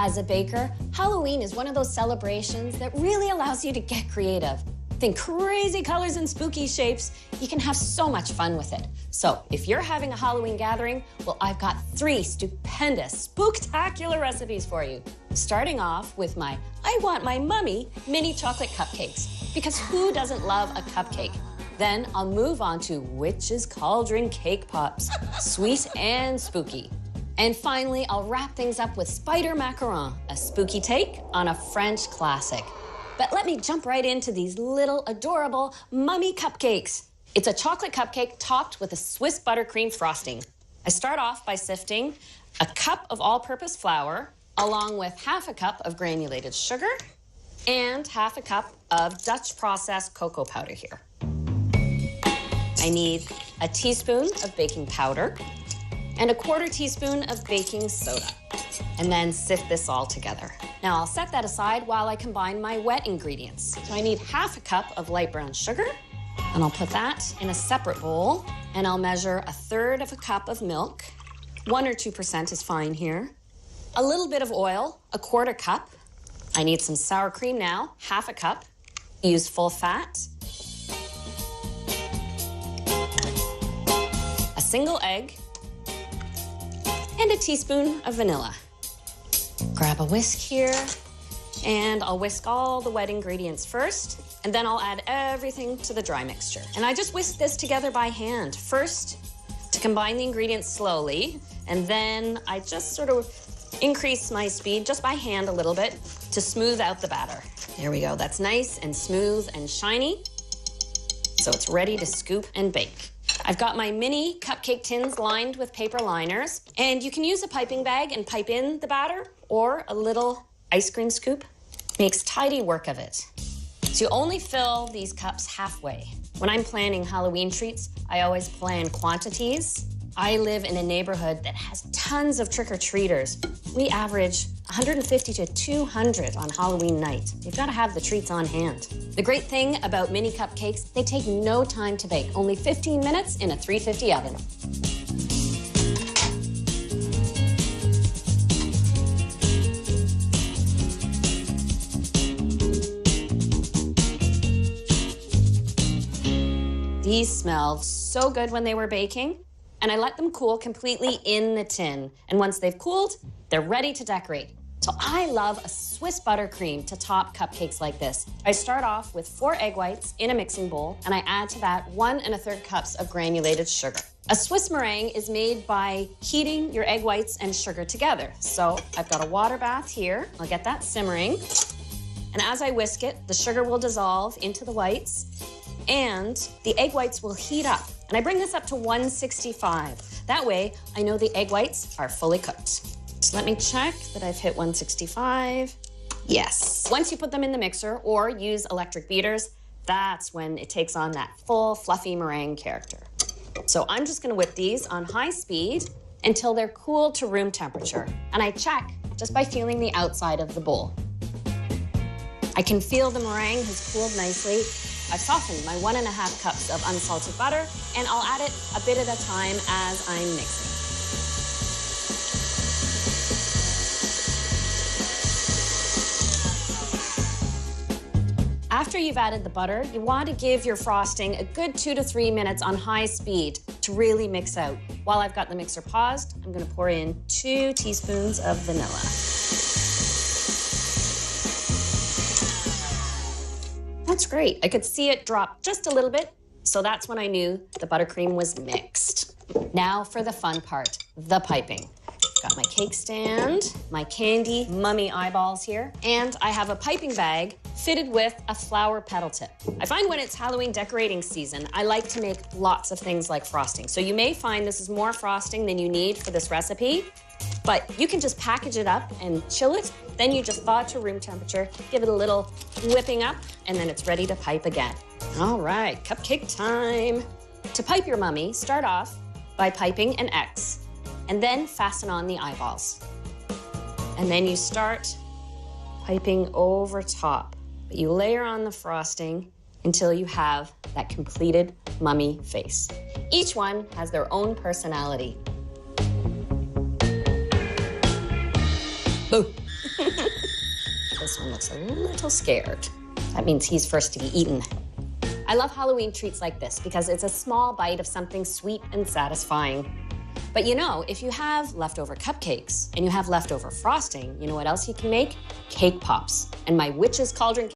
As a baker, Halloween is one of those celebrations that really allows you to get creative. Think crazy colors and spooky shapes. You can have so much fun with it. So if you're having a Halloween gathering, well, I've got 3 stupendous, spooktacular recipes for you. Starting off with my I Want My Mummy mini chocolate cupcakes, because who doesn't love a cupcake? Then I'll move on to Witch's Cauldron cake pops, sweet and spooky. And finally, I'll wrap things up with Spider Macaron, a spooky take on a French classic. But let me jump right into these little adorable mummy cupcakes. It's a chocolate cupcake topped with a Swiss buttercream frosting. I start off by sifting a cup of all-purpose flour, along with half a cup of granulated sugar and half a cup of Dutch processed cocoa powder here. I need a teaspoon of baking powder and a 1/4 teaspoon of baking soda, and then sift this all together. Now I'll set that aside while I combine my wet ingredients. So I need half a cup of light brown sugar, and I'll put that in a separate bowl, and I'll measure 1/3 of a cup of milk. 1 or 2% is fine here. A little bit of oil, 1/4 cup. I need some sour cream now, half a cup. Use full fat. A single egg, and a teaspoon of vanilla. Grab a whisk here, and I'll whisk all the wet ingredients first, and then I'll add everything to the dry mixture. And I just whisk this together by hand. First, to combine the ingredients slowly, and then I just sort of increase my speed just by hand a little bit to smooth out the batter. There we go, that's nice and smooth and shiny. So it's ready to scoop and bake. I've got my mini cupcake tins lined with paper liners, and you can use a piping bag and pipe in the batter, or a little ice cream scoop. Makes tidy work of it. So you only fill these cups halfway. When I'm planning Halloween treats, I always plan quantities. I live in a neighborhood that has tons of trick-or-treaters. We average 150 to 200 on Halloween night. You've got to have the treats on hand. The great thing about mini cupcakes, they take no time to bake, only 15 minutes in a 350 oven. These smelled so good when they were baking, and I let them cool completely in the tin. And once they've cooled, they're ready to decorate. So I love a Swiss buttercream to top cupcakes like this. I start off with 4 egg whites in a mixing bowl, and I add to that 1 1/3 cups of granulated sugar. A Swiss meringue is made by heating your egg whites and sugar together. So I've got a water bath here. I'll get that simmering. And as I whisk it, the sugar will dissolve into the whites, and the egg whites will heat up. And I bring this up to 165. That way, I know the egg whites are fully cooked. So let me check that I've hit 165. Yes. Once you put them in the mixer or use electric beaters, that's when it takes on that full fluffy meringue character. So I'm just gonna whip these on high speed until they're cooled to room temperature. And I check just by feeling the outside of the bowl. I can feel the meringue has cooled nicely. I've softened my 1½ cups of unsalted butter, and I'll add it a bit at a time as I'm mixing. After you've added the butter, you want to give your frosting a good 2 to 3 minutes on high speed to really mix out. While I've got the mixer paused, I'm going to pour in 2 teaspoons of vanilla. That's great. I could see it drop just a little bit, so that's when I knew the buttercream was mixed. Now for the fun part, the piping. Got my cake stand, my candy mummy eyeballs here, and I have a piping bag fitted with a flower petal tip. I find when it's Halloween decorating season, I like to make lots of things like frosting. So you may find this is more frosting than you need for this recipe, but you can just package it up and chill it. Then you just thaw it to room temperature, give it a little whipping up, and then it's ready to pipe again. All right, cupcake time. To pipe your mummy, start off by piping an X, and then fasten on the eyeballs. And then you start piping over top. But you layer on the frosting until you have that completed mummy face. Each one has their own personality. Boo. This one looks a little scared. That means he's first to be eaten. I love Halloween treats like this because it's a small bite of something sweet and satisfying. But you know, if you have leftover cupcakes and you have leftover frosting, you know what else you can make? Cake pops. And my witch's cauldron